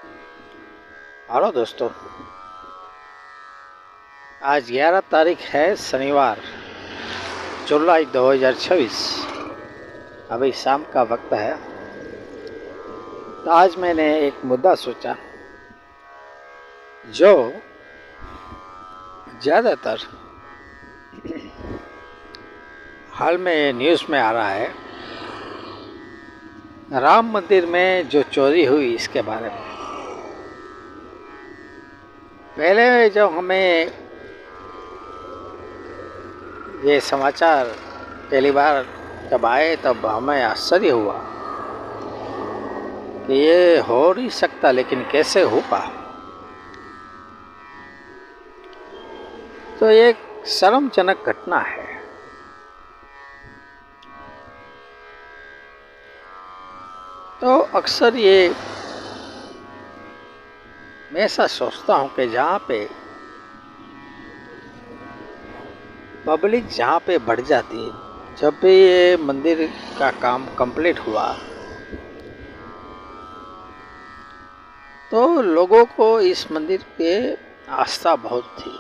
Hello दोस्तों, आज 11 तारीख है शनिवार, जुलाई 2026। अभी शाम का वक्त है। तो आज मैंने एक मुद्दा सोचा जो ज़्यादातर हाल में न्यूज़ में आ रहा है। राम मंदिर में जो चोरी हुई इसके बारे में। पहले जब हमें ये समाचार पहली बार जब आए तब हमें आश्चर्य हुआ कि ये हो नहीं सकता, लेकिन कैसे होगा। तो एक शर्मजनक घटना है। तो अक्सर ये मैं ऐसा सोचता हूँ कि जहाँ पे पब्लिक जहाँ पे बढ़ जाती है, जब भी ये मंदिर का काम कंप्लीट हुआ तो लोगों को इस मंदिर पे आस्था बहुत थी।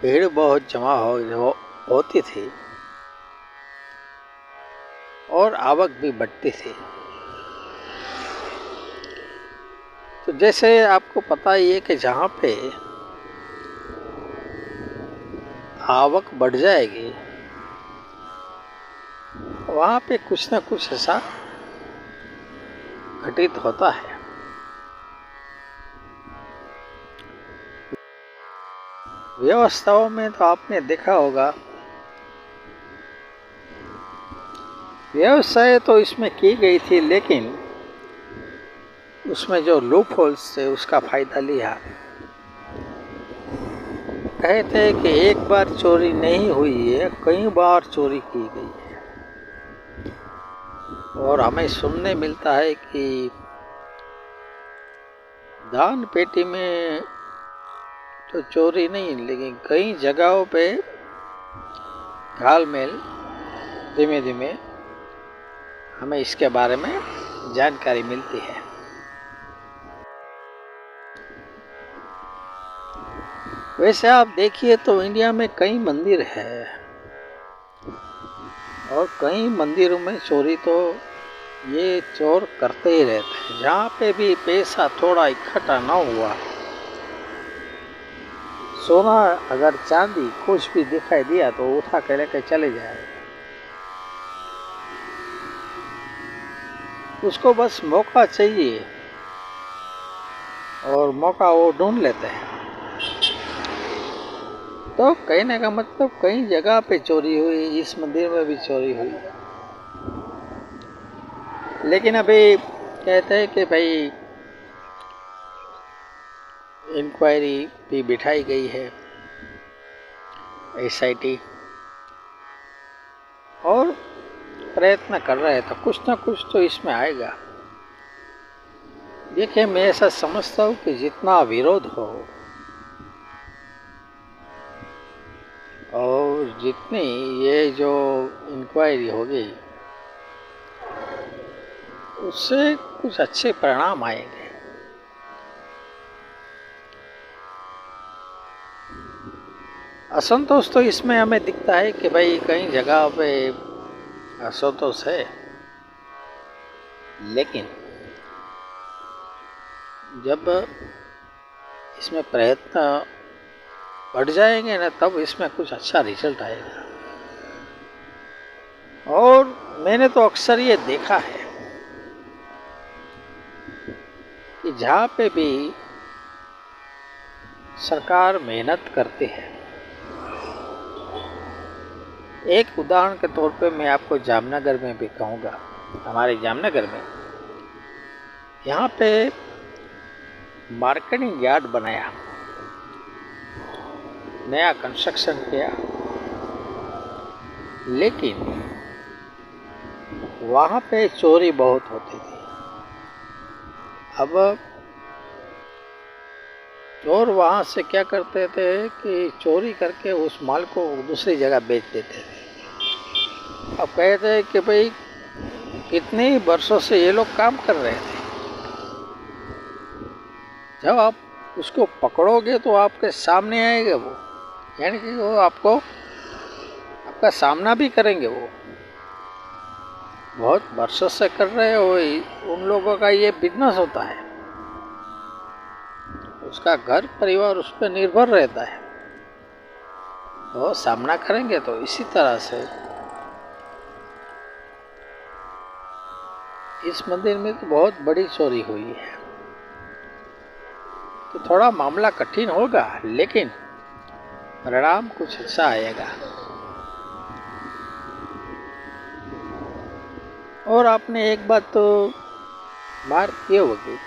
भीड़ बहुत जमा होती थी और आवक भी बढ़ती थी। तो जैसे आपको पता ही है कि जहाँ पे आवक बढ़ जाएगी वहाँ पे कुछ ना कुछ ऐसा घटित होता है। व्यवस्थाओं में तो आपने देखा होगा, व्यवसाय तो इसमें की गई थी, लेकिन उसमें जो लूप होल्स थे उसका फायदा लिया। कहते हैं कि एक बार चोरी नहीं हुई है, कई बार चोरी की गई है। और हमें सुनने मिलता है कि दान पेटी में तो चोरी नहीं, लेकिन कई जगहों पे घालमेल धीमे धीमे हमें इसके बारे में जानकारी मिलती है। वैसे आप देखिए तो इंडिया में कई मंदिर है और कई मंदिरों में चोरी तो ये चोर करते ही रहते हैं। जहाँ पे भी पैसा थोड़ा इकट्ठा ना हुआ, सोना अगर चांदी कुछ भी दिखाई दिया तो उठा के लेके चले जाए। उसको बस मौका चाहिए और मौका वो ढूंढ लेते हैं। तो कहने का मतलब कई जगह पे चोरी हुई, इस मंदिर में भी चोरी हुई। लेकिन अभी कहते हैं कि भाई इंक्वायरी भी बिठाई गई है, SIT, और प्रयत्न कर रहे हैं, तो कुछ ना कुछ तो इसमें आएगा। देखिए, मैं ऐसा समझता हूँ कि जितना विरोध हो और जितनी ये जो इंक्वायरी होगी उससे कुछ अच्छे परिणाम आएंगे। असंतोष तो इसमें हमें दिखता है कि भाई कई जगह पे असंतोष है, लेकिन जब इसमें प्रयत्न बढ़ जाएंगे ना, तब इसमें कुछ अच्छा रिजल्ट आएगा। और मैंने तो अक्सर ये देखा है कि जहाँ पे भी सरकार मेहनत करती है, एक उदाहरण के तौर पे मैं आपको जामनगर में भी कहूँगा। हमारे जामनगर में यहाँ पे मार्केटिंग यार्ड बनाया, नया कंस्ट्रक्शन किया, लेकिन वहाँ पे चोरी बहुत होती थी। अब चोर वहाँ से क्या करते थे कि चोरी करके उस माल को दूसरी जगह बेच देते थे। अब कहते हैं कि भाई कितने ही वर्षों से ये लोग काम कर रहे थे। जब आप उसको पकड़ोगे तो आपके सामने आएगा वो, यानी कि वो आपका सामना भी करेंगे। वो बहुत वर्षों से कर रहे हो, उन लोगों का ये बिजनेस होता है, उसका घर परिवार उस पर निर्भर रहता है, वो सामना करेंगे। तो इसी तरह से इस मंदिर में तो बहुत बड़ी चोरी हुई है, तो थोड़ा मामला कठिन होगा, लेकिन परिणाम कुछ अच्छा आएगा। और आपने एक बात तो मार्क की होगी,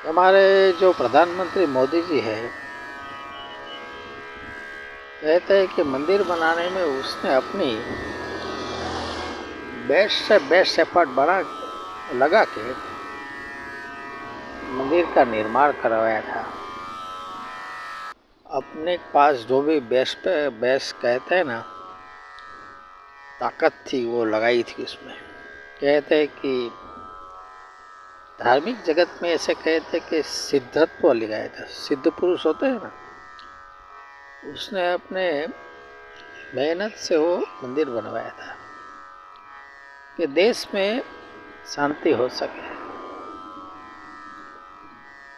हमारे जो प्रधानमंत्री मोदी जी है, कहते हैं कि मंदिर बनाने में उसने अपनी बेस्ट से बेस्ट एफर्ट लगा के मंदिर का निर्माण करवाया था। अपने पास जो भी बेस्ट कहते हैं ना, ताकत थी वो लगाई थी उसमें। कहते हैं कि धार्मिक जगत में ऐसे कहते हैं कि सिद्धत्व लगाया था, सिद्ध पुरुष होते हैं ना, उसने अपने मेहनत से वो मंदिर बनवाया था कि देश में शांति हो सके।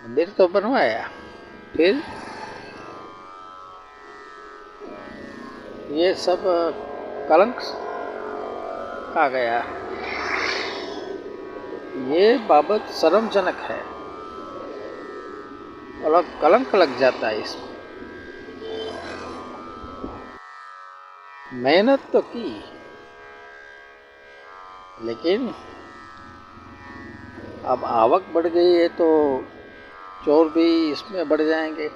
मंदिर तो बनवाया, फिर ये सब कलंक आ गया, ये बाबत शर्मजनक है, और कलंक लग जाता है इसमें। मेहनत तो की, लेकिन अब आवक बढ़ गई है तो चोर भी इसमें बढ़ जाएंगे।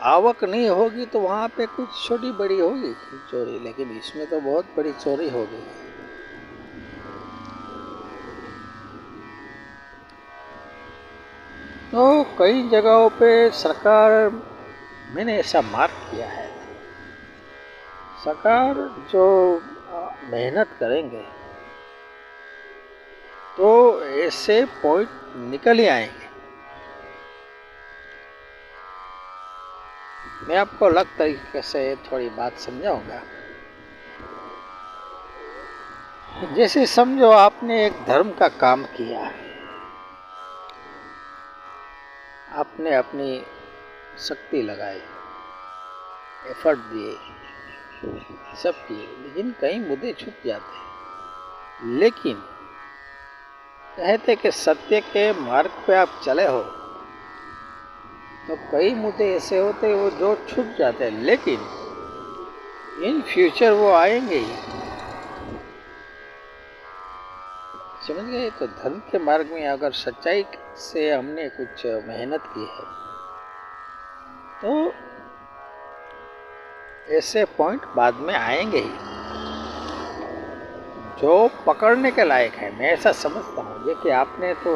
आवक नहीं होगी तो वहाँ पे कुछ छोटी बड़ी होगी चोरी, लेकिन इसमें तो बहुत बड़ी चोरी हो गई। तो कई जगहों पे सरकार, मैंने ऐसा मार्क किया है, सरकार जो मेहनत करेंगे तो ऐसे पॉइंट निकल ही आएंगे। मैं आपको अलग तरीके से थोड़ी बात समझाऊंगा। जैसे समझो आपने एक धर्म का काम किया, आपने अपनी शक्ति लगाई, एफर्ट दिए, सब किए, लेकिन कई मुद्दे छूट जाते। लेकिन कहते कि सत्य के मार्ग पे आप चले हो तो कई मुद्दे ऐसे होते हैं वो जो छूट जाते हैं, लेकिन इन फ्यूचर वो आएंगे ही। समझ गए? तो धर्म के मार्ग में अगर सच्चाई से हमने कुछ मेहनत की है तो ऐसे पॉइंट बाद में आएंगे ही जो पकड़ने के लायक है। मैं ऐसा समझता हूँ। देखिए, आपने तो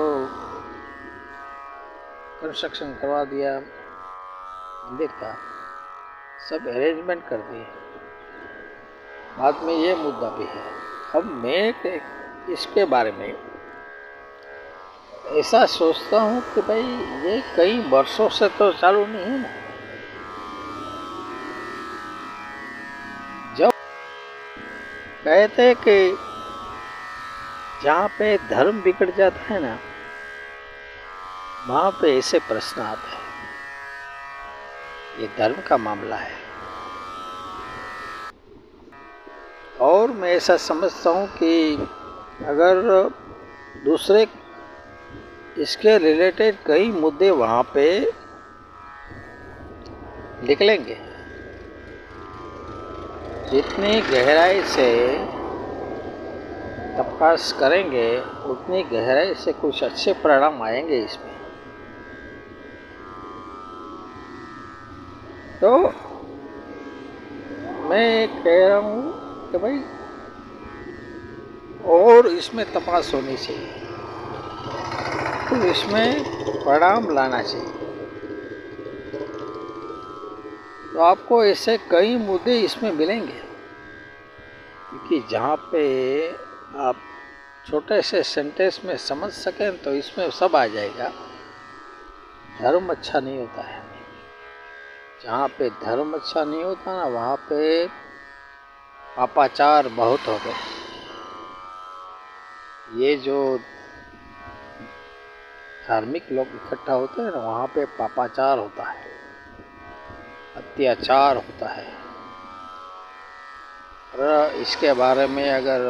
कंस्ट्रक्शन करवा दिया मंदिर का, सब अरेंजमेंट कर दिए, बाद में ये मुद्दा भी है। अब मैं इसके बारे में ऐसा सोचता हूँ कि भाई ये कई वर्षों से तो चालू नहीं है ना। जब कहते हैं कि जहाँ पे धर्म बिगड़ जाता है ना, वहाँ पे ऐसे प्रश्न आते हैं। ये धर्म का मामला है, और मैं ऐसा समझता हूँ कि अगर दूसरे इसके रिलेटेड कई मुद्दे वहाँ पे निकलेंगे, जितनी गहराई से तपास करेंगे उतनी गहराई से कुछ अच्छे परिणाम आएंगे इसमें। तो मैं कह रहा हूँ कि भाई और इसमें तपास होनी चाहिए, तो इसमें परिणाम लाना चाहिए। तो आपको ऐसे कई मुद्दे इसमें मिलेंगे कि जहाँ पे आप छोटे से सेंटेंस में समझ सकें तो इसमें सब आ जाएगा। धर्म अच्छा नहीं होता है। जहाँ पे धर्म अच्छा नहीं होता ना, वहाँ पे पापाचार बहुत हो गए। ये जो धार्मिक लोग इकट्ठा होते हैं ना, वहाँ पे पापाचार होता है, अत्याचार होता है। और इसके बारे में अगर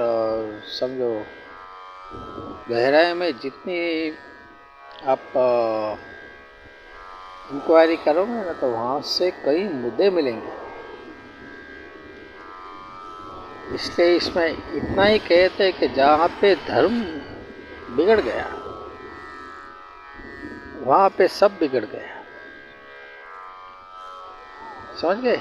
समझो गहराई में जितनी आप इंक्वायरी करोगे ना, तो वहाँ से कई मुद्दे मिलेंगे। इसलिए इसमें इतना ही कहते हैं कि जहाँ पे धर्म बिगड़ गया, वहाँ पे सब बिगड़ गया। समझ गए?